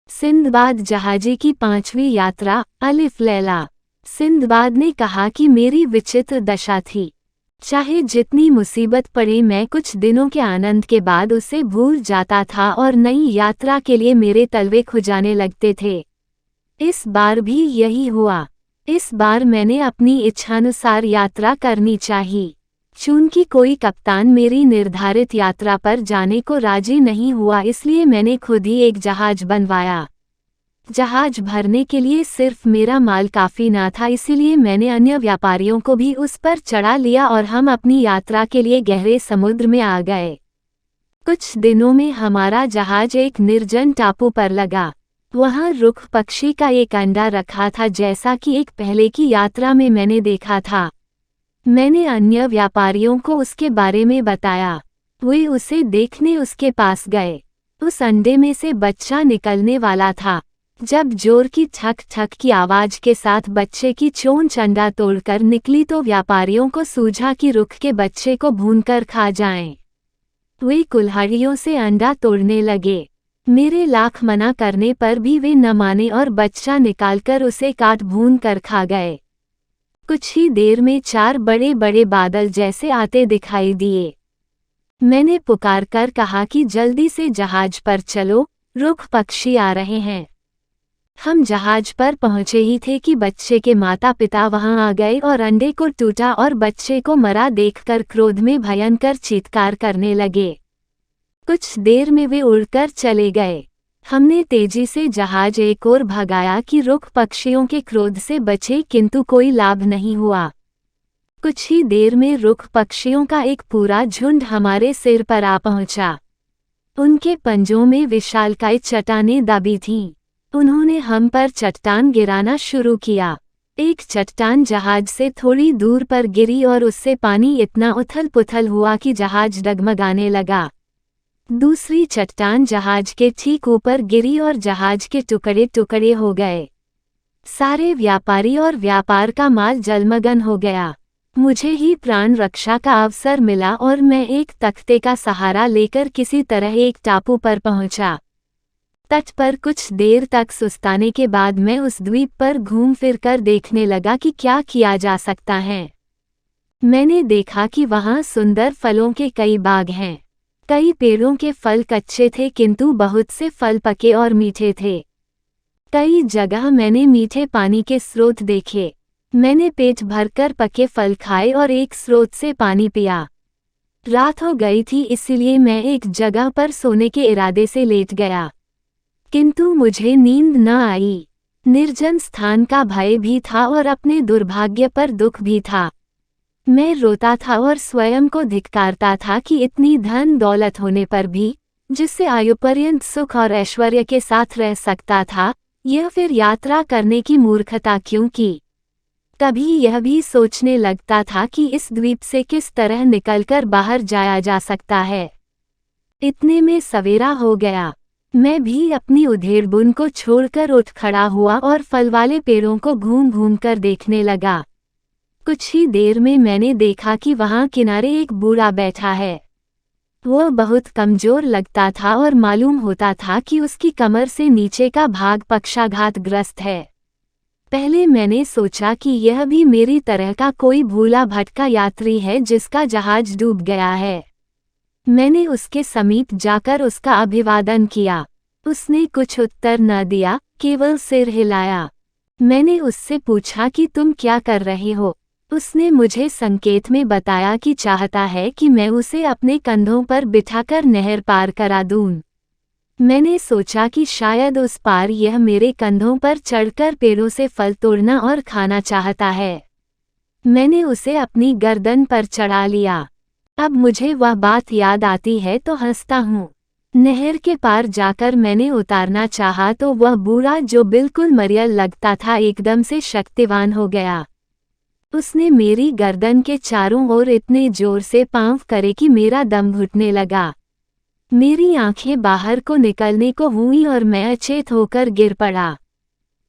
Sinbad जहाजी की 5वीं यात्रा। अलिफ लैला। सिंदबाद ने कहा कि मेरी विचित्र दशा थी। चाहे जितनी मुसीबत पड़े मैं कुछ दिनों के आनंद के बाद उसे भूल जाता था और नई यात्रा के लिए मेरे तलवे खुजाने लगते थे। इस बार भी यही हुआ। इस बार मैंने अपनी इच्छानुसार यात्रा करनी चाहिए। चूंकि कोई कप्तान मेरी निर्धारित यात्रा पर जाने को राजी नहीं हुआ, इसलिए मैंने खुद ही एक जहाज बनवाया। जहाज भरने के लिए सिर्फ मेरा माल काफ़ी ना था, इसीलिए मैंने अन्य व्यापारियों को भी उस पर चढ़ा लिया और हम अपनी यात्रा के लिए गहरे समुद्र में आ गए। कुछ दिनों में हमारा जहाज एक निर्जन टापू पर लगा। वहाँ रुख पक्षी का एक अंडा रखा था, जैसा कि एक पहले की यात्रा में मैंने देखा था। मैंने अन्य व्यापारियों को उसके बारे में बताया। वे उसे देखने उसके पास गए। उस अंडे में से बच्चा निकलने वाला था। जब जोर की ठक ठक की आवाज के साथ बच्चे की चोंच अंडा तोड़कर निकली तो व्यापारियों को सूझा कि रुख के बच्चे को भूनकर खा जाएं। वे कुल्हाड़ियों से अंडा तोड़ने लगे। मेरे लाख मना करने पर भी वे न माने और बच्चा निकालकर उसे काट भून कर खा गए। कुछ ही देर में 4 बड़े बड़े बादल जैसे आते दिखाई दिए। मैंने पुकार कर कहा कि जल्दी से जहाज पर चलो, रुख पक्षी आ रहे हैं। हम जहाज पर पहुंचे ही थे कि बच्चे के माता पिता वहां आ गए और अंडे को टूटा और बच्चे को मरा देखकर क्रोध में भयंकर चीत्कार करने लगे। कुछ देर में वे उड़कर चले गए। हमने तेजी से जहाज एक ओर भगाया कि रुख पक्षियों के क्रोध से बचे, किंतु कोई लाभ नहीं हुआ। कुछ ही देर में रुख पक्षियों का एक पूरा झुंड हमारे सिर पर आ पहुंचा। उनके पंजों में विशालकाय चट्टानें दबी थीं। उन्होंने हम पर चट्टान गिराना शुरू किया। एक चट्टान जहाज से थोड़ी दूर पर गिरी और उससे पानी इतना उथल पुथल हुआ कि जहाज डगमगाने लगा। दूसरी चट्टान जहाज के ठीक ऊपर गिरी और जहाज के टुकड़े टुकड़े हो गए। सारे व्यापारी और व्यापार का माल जलमग्न हो गया। मुझे ही प्राण रक्षा का अवसर मिला और मैं एक तख्ते का सहारा लेकर किसी तरह एक टापू पर पहुंचा। तट पर कुछ देर तक सुस्ताने के बाद मैं उस द्वीप पर घूम फिर कर देखने लगा कि क्या किया जा सकता है। मैंने देखा कि वहां सुंदर फलों के कई बाग हैं। कई पेड़ों के फल कच्चे थे, किंतु बहुत से फल पके और मीठे थे। कई जगह मैंने मीठे पानी के स्रोत देखे। मैंने पेट भरकर पके फल खाए और एक स्रोत से पानी पिया। रात हो गई थी, इसलिए मैं एक जगह पर सोने के इरादे से लेट गया, किंतु मुझे नींद न आई। निर्जन स्थान का भय भी था और अपने दुर्भाग्य पर दुख भी था। मैं रोता था और स्वयं को धिक्कारता था कि इतनी धन दौलत होने पर भी, जिससे आयुपर्यंत सुख और ऐश्वर्य के साथ रह सकता था, यह फिर यात्रा करने की मूर्खता क्यों की। कभी यह भी सोचने लगता था कि इस द्वीप से किस तरह निकलकर बाहर जाया जा सकता है। इतने में सवेरा हो गया। मैं भी अपनी उधेड़बुन को छोड़कर उठ खड़ा हुआ और फल वाले पेड़ों को घूम घूम कर देखने लगा। कुछ ही देर में मैंने देखा कि वहां किनारे एक बूढ़ा बैठा है। वह बहुत कमजोर लगता था और मालूम होता था कि उसकी कमर से नीचे का भाग पक्षाघातग्रस्त है। पहले मैंने सोचा कि यह भी मेरी तरह का कोई भूला भटका यात्री है जिसका जहाज डूब गया है। मैंने उसके समीप जाकर उसका अभिवादन किया। उसने कुछ उत्तर न दिया, केवल सिर हिलाया। मैंने उससे पूछा कि तुम क्या कर रहे हो। उसने मुझे संकेत में बताया कि चाहता है कि मैं उसे अपने कंधों पर बिठाकर नहर पार करा दूं। मैंने सोचा कि शायद उस पार यह मेरे कंधों पर चढ़कर पेड़ों से फल तोड़ना और खाना चाहता है। मैंने उसे अपनी गर्दन पर चढ़ा लिया। अब मुझे वह बात याद आती है तो हंसता हूँ। नहर के पार जाकर मैंने उतारना चाहा तो वह बूढ़ा, जो बिल्कुल मरियल लगता था, एकदम से शक्तिवान हो गया। उसने मेरी गर्दन के चारों ओर इतने जोर से पांव करे कि मेरा दम घुटने लगा। मेरी आंखें बाहर को निकलने को हुई और मैं अचेत होकर गिर पड़ा।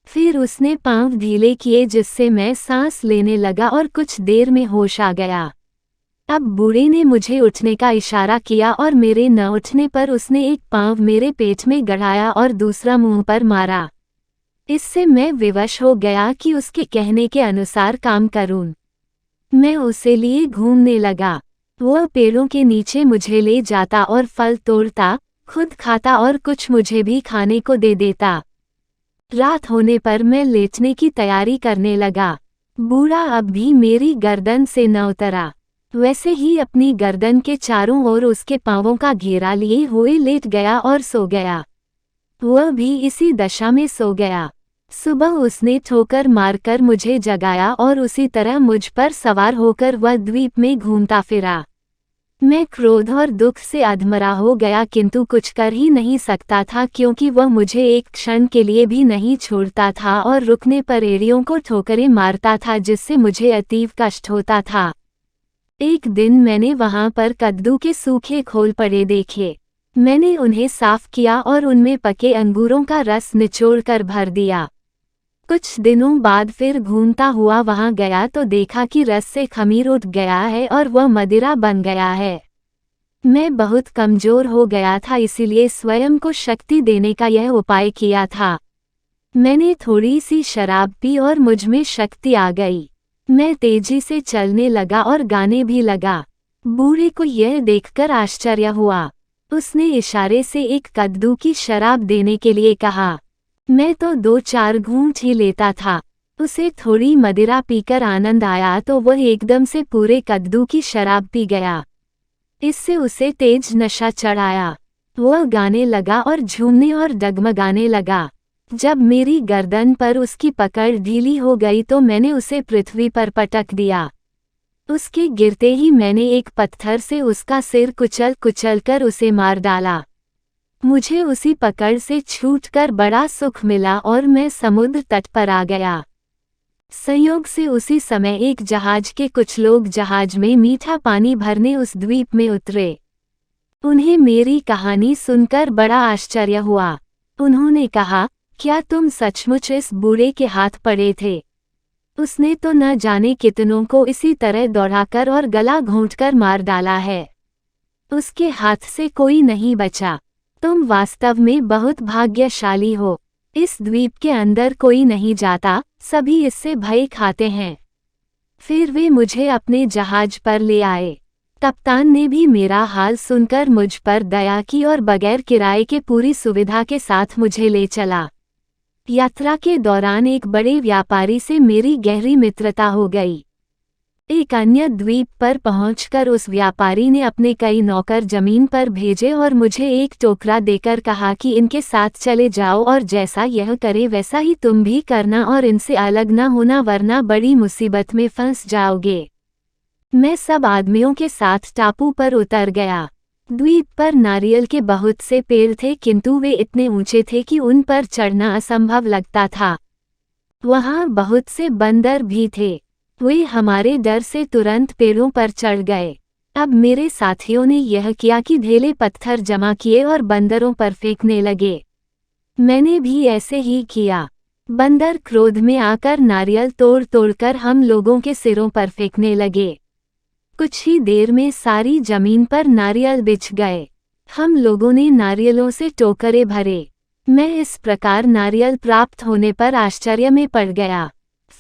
फिर उसने पांव ढीले किए जिससे मैं सांस लेने लगा और कुछ देर में होश आ गया। अब बूढ़े ने मुझे उठने का इशारा किया और मेरे न उठने पर उसने एक पाँव मेरे पेट में गड़ाया और दूसरा मुंह पर मारा। इससे मैं विवश हो गया कि उसके कहने के अनुसार काम करूं। मैं उसे लिए घूमने लगा। वह पेड़ों के नीचे मुझे ले जाता और फल तोड़ता, खुद खाता और कुछ मुझे भी खाने को दे देता। रात होने पर मैं लेटने की तैयारी करने लगा। बूढ़ा अब भी मेरी गर्दन से न उतरा। वैसे ही अपनी गर्दन के चारों ओर उसके पांवों का घेरा लिए हुए लेट गया और सो गया। वह भी इसी दशा में सो गया। सुबह उसने ठोकर मारकर मुझे जगाया और उसी तरह मुझ पर सवार होकर वह द्वीप में घूमता फिरा। मैं क्रोध और दुख से अधमरा हो गया, किंतु कुछ कर ही नहीं सकता था क्योंकि वह मुझे एक क्षण के लिए भी नहीं छोड़ता था और रुकने पर एड़ियों को ठोकरें मारता था, जिससे मुझे अतीव कष्ट होता था। एक दिन मैंने वहां पर कद्दू के सूखे खोल पड़े देखे। मैंने उन्हें साफ किया और उनमें पके अंगूरों का रस निचोड़कर भर दिया। कुछ दिनों बाद फिर घूमता हुआ वहां गया तो देखा कि रस से खमीर उठ गया है और वह मदिरा बन गया है। मैं बहुत कमजोर हो गया था, इसीलिए स्वयं को शक्ति देने का यह उपाय किया था। मैंने थोड़ी सी शराब पी और मुझमें शक्ति आ गई। मैं तेजी से चलने लगा और गाने भी लगा। बूढ़े को यह देखकर आश्चर्य हुआ। उसने इशारे से एक कद्दू की शराब देने के लिए कहा। मैं तो 2-4 घूंट ही लेता था। उसे थोड़ी मदिरा पीकर आनंद आया तो वह एकदम से पूरे कद्दू की शराब पी गया। इससे उसे तेज नशा चढ़ाया। वह गाने लगा और झूमने और डगमगाने लगा। जब मेरी गर्दन पर उसकी पकड़ ढीली हो गई तो मैंने उसे पृथ्वी पर पटक दिया। उसके गिरते ही मैंने एक पत्थर से उसका सिर कुचल कर उसे मार डाला। मुझे उसी पकड़ से छूटकर बड़ा सुख मिला और मैं समुद्र तट पर आ गया। संयोग से उसी समय एक जहाज के कुछ लोग जहाज में मीठा पानी भरने उस द्वीप में उतरे। उन्हें मेरी कहानी सुनकर बड़ा आश्चर्य हुआ। उन्होंने कहा, क्या तुम सचमुच इस बूढ़े के हाथ पड़े थे? उसने तो न जाने कितनों को इसी तरह दौड़ाकर और गला घोंटकर मार डाला है। उसके हाथ से कोई नहीं बचा। तुम वास्तव में बहुत भाग्यशाली हो। इस द्वीप के अंदर कोई नहीं जाता, सभी इससे भय खाते हैं। फिर वे मुझे अपने जहाज पर ले आए। कप्तान ने भी मेरा हाल सुनकर मुझ पर दया की और बगैर किराए के पूरी सुविधा के साथ मुझे ले चला। यात्रा के दौरान एक बड़े व्यापारी से मेरी गहरी मित्रता हो गई। एक अन्य द्वीप पर पहुंचकर उस व्यापारी ने अपने कई नौकर जमीन पर भेजे और मुझे एक टोकरा देकर कहा कि इनके साथ चले जाओ और जैसा यह करे वैसा ही तुम भी करना और इनसे अलग न होना, वरना बड़ी मुसीबत में फंस जाओगे। मैं सब आदमियों के साथ टापू पर उतर गया। द्वीप पर नारियल के बहुत से पेड़ थे, किंतु वे इतने ऊंचे थे कि उन पर चढ़ना असंभव लगता था। वहां बहुत से बंदर भी थे। वे हमारे डर से तुरंत पेड़ों पर चढ़ गए। अब मेरे साथियों ने यह किया कि ढेले पत्थर जमा किए और बंदरों पर फेंकने लगे। मैंने भी ऐसे ही किया। बंदर क्रोध में आकर नारियल तोड़ तोड़कर हम लोगों के सिरों पर फेंकने लगे। कुछ ही देर में सारी जमीन पर नारियल बिछ गए। हम लोगों ने नारियलों से टोकरे भरे। मैं इस प्रकार नारियल प्राप्त होने पर आश्चर्य में पड़ गया।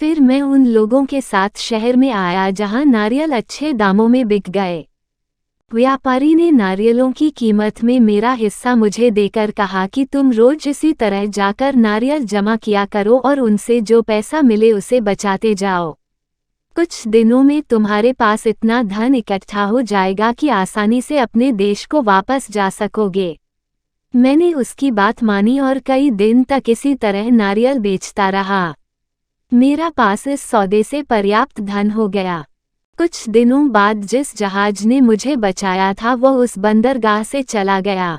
फिर मैं उन लोगों के साथ शहर में आया जहां नारियल अच्छे दामों में बिक गए। व्यापारी ने नारियलों की कीमत में मेरा हिस्सा मुझे देकर कहा कि तुम रोज इसी तरह जाकर नारियल जमा किया करो और उनसे जो पैसा मिले उसे बचाते जाओ। कुछ दिनों में तुम्हारे पास इतना धन इकट्ठा हो जाएगा कि आसानी से अपने देश को वापस जा सकोगे। मैंने उसकी बात मानी और कई दिन तक इसी तरह नारियल बेचता रहा। मेरा पास इस सौदे से पर्याप्त धन हो गया। कुछ दिनों बाद जिस जहाज ने मुझे बचाया था वह उस बंदरगाह से चला गया।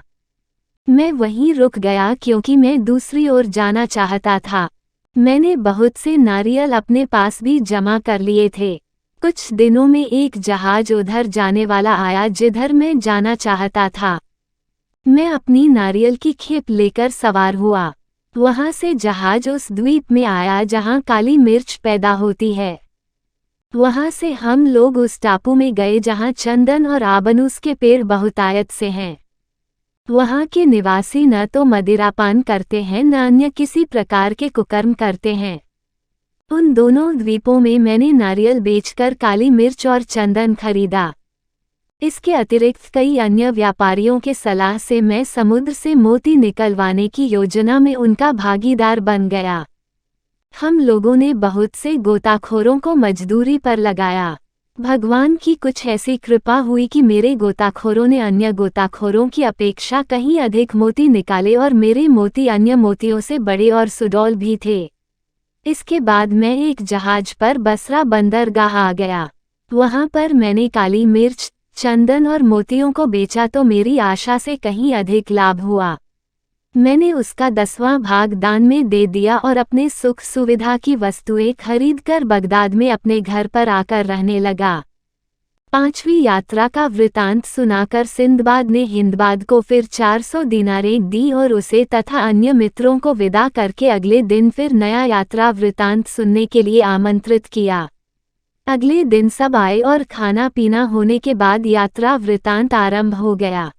मैं वहीं रुक गया क्योंकि मैं दूसरी ओर जाना चाहता था। मैंने बहुत से नारियल अपने पास भी जमा कर लिए थे। कुछ दिनों में एक जहाज उधर जाने वाला आया जिधर मैं जाना चाहता था। मैं अपनी नारियल की खेप लेकर सवार हुआ। वहां से जहाज उस द्वीप में आया जहां काली मिर्च पैदा होती है। वहां से हम लोग उस टापू में गए जहां चंदन और आबनूस के पेड़ बहुतायत से हैं। वहां के निवासी न तो मदिरापान करते हैं न अन्य किसी प्रकार के कुकर्म करते हैं। उन दोनों द्वीपों में मैंने नारियल बेचकर काली मिर्च और चंदन खरीदा। इसके अतिरिक्त कई अन्य व्यापारियों के सलाह से मैं समुद्र से मोती निकलवाने की योजना में उनका भागीदार बन गया। हम लोगों ने बहुत से गोताखोरों को मजदूरी पर लगाया। भगवान की कुछ ऐसी कृपा हुई कि मेरे गोताखोरों ने अन्य गोताखोरों की अपेक्षा कहीं अधिक मोती निकाले और मेरे मोती अन्य मोतियों से बड़े और सुडौल भी थे। इसके बाद मैं एक जहाज पर बसरा बंदरगाह आ गया। वहां पर मैंने काली मिर्च, चंदन और मोतियों को बेचा तो मेरी आशा से कहीं अधिक लाभ हुआ। मैंने उसका 10वां भाग दान में दे दिया और अपने सुख सुविधा की वस्तुएं खरीदकर बगदाद में अपने घर पर आकर रहने लगा। 5वीं यात्रा का वृतांत सुनाकर सिंदबाद ने हिंदबाद को फिर 400 दीनारें दी और उसे तथा अन्य मित्रों को विदा करके अगले दिन फिर नया यात्रा वृतांत सुनने के लिए आमंत्रित किया। अगले दिन सब आए और खाना पीना होने के बाद यात्रा वृतांत आरंभ हो गया।